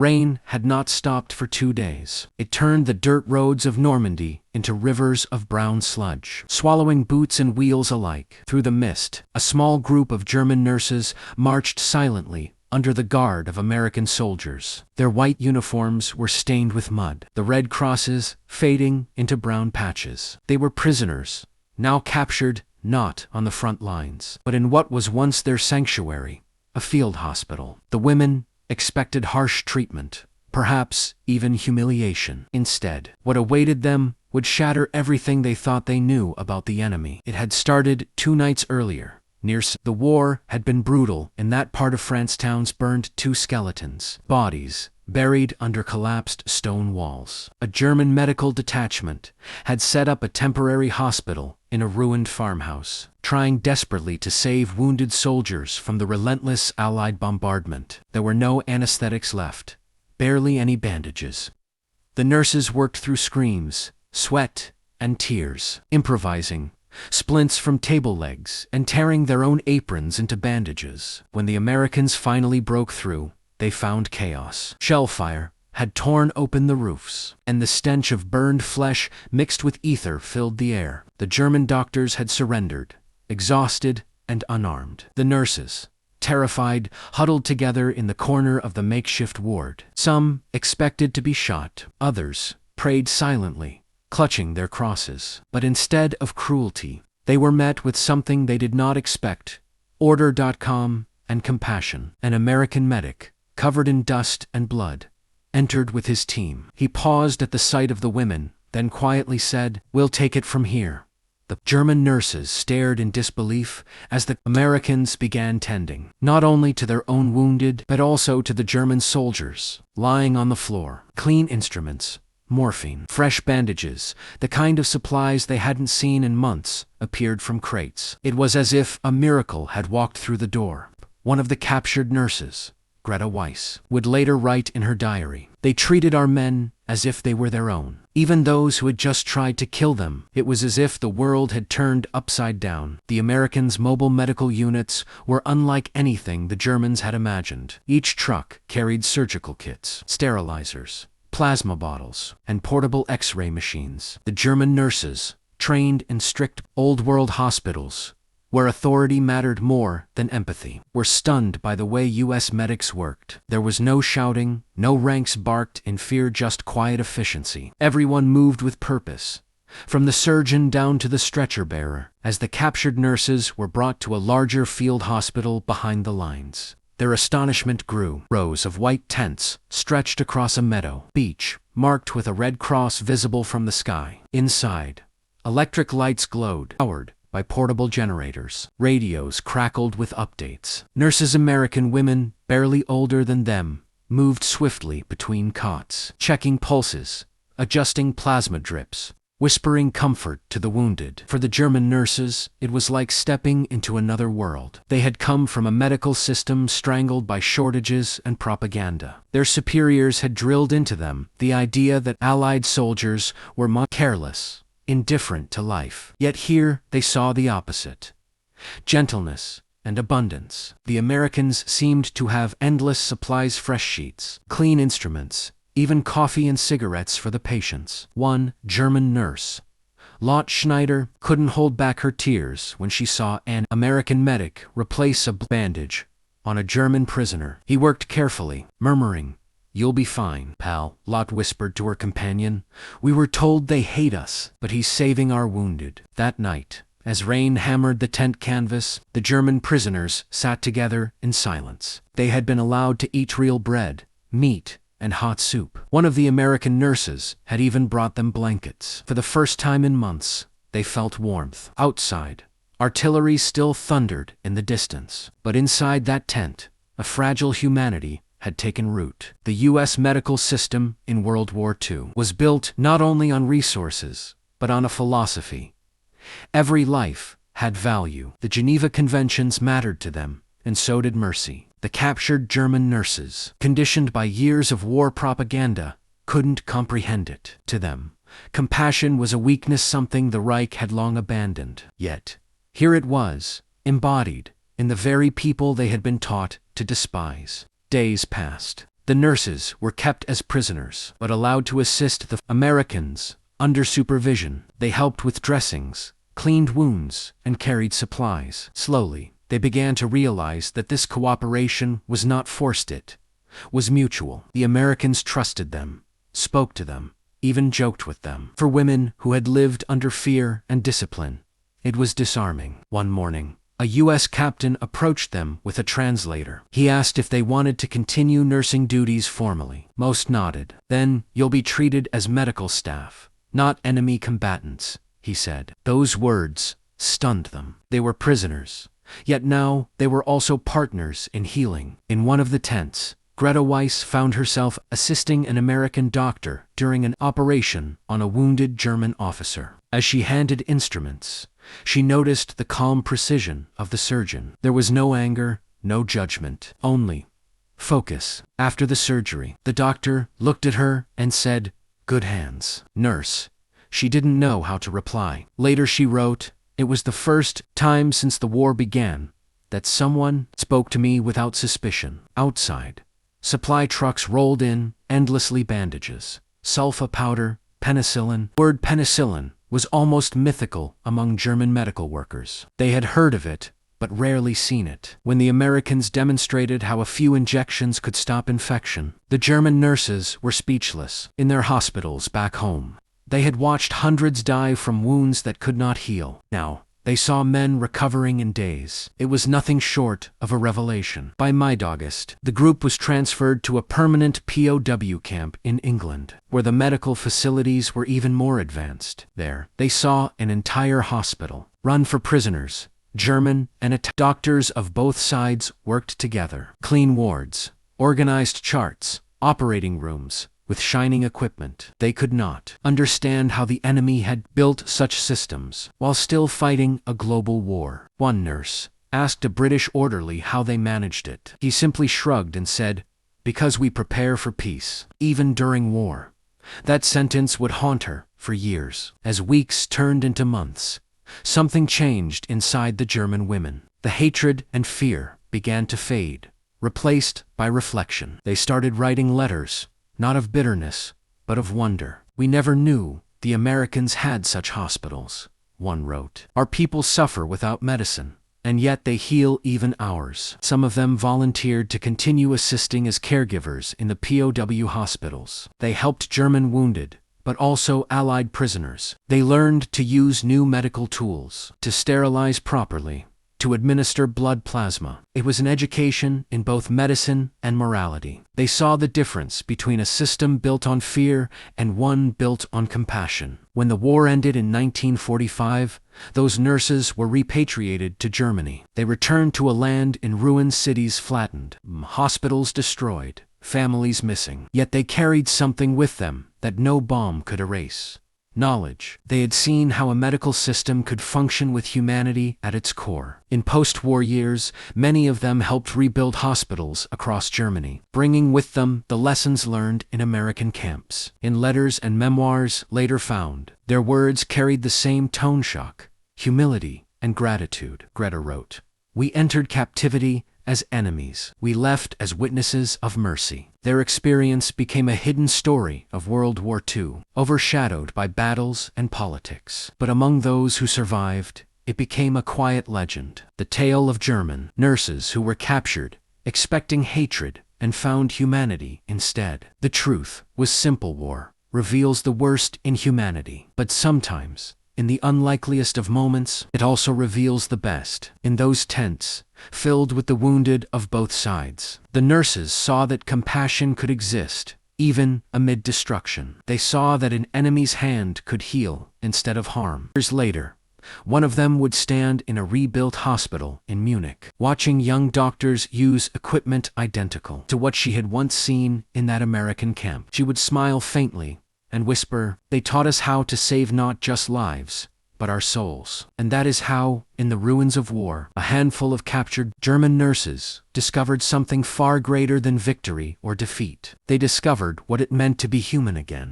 Rain had not stopped for 2 days. It turned the dirt roads of Normandy into rivers of brown sludge, swallowing boots and wheels alike. Through the mist, a small group of German nurses marched silently under the guard of American soldiers. Their white uniforms were stained with mud, the red crosses fading into brown patches. They were prisoners, now captured not on the front lines, but in what was once their sanctuary, a field hospital. The women expected harsh treatment, perhaps even humiliation. Instead, what awaited them would shatter everything they thought they knew about the enemy. It had started 2 nights earlier. Near the war had been brutal. In that part of France, towns burned 2 skeletons, bodies buried under collapsed stone walls. A German medical detachment had set up a temporary hospital in a ruined farmhouse, trying desperately to save wounded soldiers from the relentless Allied bombardment. There were no anesthetics left, barely any bandages. The nurses worked through screams, sweat, and tears, improvising splints from table legs and tearing their own aprons into bandages. When the Americans finally broke through, they found chaos. Shellfire had torn open the roofs, and the stench of burned flesh mixed with ether filled the air. The German doctors had surrendered, exhausted and unarmed. The nurses, terrified, huddled together in the corner of the makeshift ward. Some expected to be shot, others prayed silently, clutching their crosses. But instead of cruelty, they were met with something they did not expect: order.com and compassion. An American medic, covered in dust and blood, entered with his team. He paused at the sight of the women, then quietly said, "We'll take it from here." The German nurses stared in disbelief as the Americans began tending, not only to their own wounded, but also to the German soldiers lying on the floor. Clean instruments, morphine, fresh bandages, the kind of supplies they hadn't seen in months, appeared from crates. It was as if a miracle had walked through the door. One of the captured nurses, Greta Weiss, would later write in her diary, "They treated our men as if they were their own. Even those who had just tried to kill them. It was as if the world had turned upside down." The Americans' mobile medical units were unlike anything the Germans had imagined. Each truck carried surgical kits, sterilizers, plasma bottles, and portable X-ray machines. The German nurses, trained in strict old-world hospitals, where authority mattered more than empathy, were stunned by the way U.S. medics worked. There was no shouting, no ranks barked in fear, just quiet efficiency. Everyone moved with purpose, from the surgeon down to the stretcher bearer. As the captured nurses were brought to a larger field hospital behind the lines, their astonishment grew. Rows of white tents stretched across a meadow, beach marked with a red cross visible from the sky. Inside, electric lights glowed, powered by portable generators. Radios crackled with updates. Nurses, American women, barely older than them, moved swiftly between cots, checking pulses, adjusting plasma drips, whispering comfort to the wounded. For the German nurses, it was like stepping into another world. They had come from a medical system strangled by shortages and propaganda. Their superiors had drilled into them the idea that Allied soldiers were careless, indifferent to life. Yet here they saw the opposite: gentleness and abundance. The Americans seemed to have endless supplies, fresh sheets, clean instruments, even coffee and cigarettes for the patients. One German nurse, Lotte Schneider, couldn't hold back her tears when she saw an American medic replace a bandage on a German prisoner. He worked carefully, murmuring, "You'll be fine, pal," Lotte whispered to her companion. "We were told they hate us, but he's saving our wounded." That night, as rain hammered the tent canvas, the German prisoners sat together in silence. They had been allowed to eat real bread, meat, and hot soup. One of the American nurses had even brought them blankets. For the first time in months, they felt warmth. Outside, artillery still thundered in the distance, but inside that tent, a fragile humanity had taken root. The U.S. medical system in World War II was built not only on resources, but on a philosophy. Every life had value. The Geneva Conventions mattered to them, and so did mercy. The captured German nurses, conditioned by years of war propaganda, couldn't comprehend it. To them, compassion was a weakness, something the Reich had long abandoned. Yet, here it was, embodied in the very people they had been taught to despise. Days passed. The nurses were kept as prisoners, but allowed to assist the Americans under supervision. They helped with dressings, cleaned wounds, and carried supplies. Slowly, they began to realize that this cooperation was not forced, it was mutual. The Americans trusted them, spoke to them, even joked with them. For women who had lived under fear and discipline, it was disarming. One morning, a U.S. captain approached them with a translator. He asked if they wanted to continue nursing duties formally. Most nodded. "Then you'll be treated as medical staff, not enemy combatants," he said. Those words stunned them. They were prisoners, yet now they were also partners in healing. In one of the tents, Greta Weiss found herself assisting an American doctor during an operation on a wounded German officer. As she handed instruments, she noticed the calm precision of the surgeon. There was no anger, no judgment, only focus. After the surgery, the doctor looked at her and said, "Good hands, nurse." She didn't know how to reply. Later she wrote, "It was the first time since the war began that someone spoke to me without suspicion." Outside, supply trucks rolled in, endlessly bandages, sulfa powder, penicillin. The word penicillin was almost mythical among German medical workers. They had heard of it, but rarely seen it. When the Americans demonstrated how a few injections could stop infection, the German nurses were speechless. In their hospitals back home, they had watched hundreds die from wounds that could not heal. Now, they saw men recovering in days. It was nothing short of a revelation. By mid-August, the group was transferred to a permanent POW camp in England, where the medical facilities were even more advanced. There, they saw an entire hospital run for prisoners, German and Italian. Doctors of both sides worked together. Clean wards, organized charts, operating rooms, with shining equipment. They could not understand how the enemy had built such systems while still fighting a global war. One nurse asked a British orderly how they managed it. He simply shrugged and said, "Because we prepare for peace, even during war." That sentence would haunt her for years. As weeks turned into months, something changed inside the German women. The hatred and fear began to fade, replaced by reflection. They started writing letters, not of bitterness, but of wonder. "We never knew the Americans had such hospitals," one wrote. "Our people suffer without medicine, and yet they heal even ours." Some of them volunteered to continue assisting as caregivers in the POW hospitals. They helped German wounded, but also Allied prisoners. They learned to use new medical tools, to sterilize properly, to administer blood plasma. It was an education in both medicine and morality. They saw the difference between a system built on fear and one built on compassion. When the war ended in 1945, those nurses were repatriated to Germany. They returned to a land in ruins, cities flattened, hospitals destroyed, families missing. Yet they carried something with them that no bomb could erase. Knowledge. They had seen how a medical system could function with humanity at its core. In post-war years, many of them helped rebuild hospitals across Germany, bringing with them the lessons learned in American camps. In letters and memoirs later found, their words carried the same tone: shock, humility, and gratitude. Greta wrote, "We entered captivity as enemies. We left as witnesses of mercy." Their experience became a hidden story of World War II, overshadowed by battles and politics. But among those who survived, it became a quiet legend. The tale of German nurses who were captured, expecting hatred, and found humanity instead. The truth was simple: war reveals the worst in humanity. But sometimes, in the unlikeliest of moments, it also reveals the best. In those tents, filled with the wounded of both sides, the nurses saw that compassion could exist, even amid destruction. They saw that an enemy's hand could heal instead of harm. Years later, one of them would stand in a rebuilt hospital in Munich, watching young doctors use equipment identical to what she had once seen in that American camp. She would smile faintly and whisper, "They taught us how to save not just lives, but our souls." And that is how, in the ruins of war, a handful of captured German nurses discovered something far greater than victory or defeat. They discovered what it meant to be human again.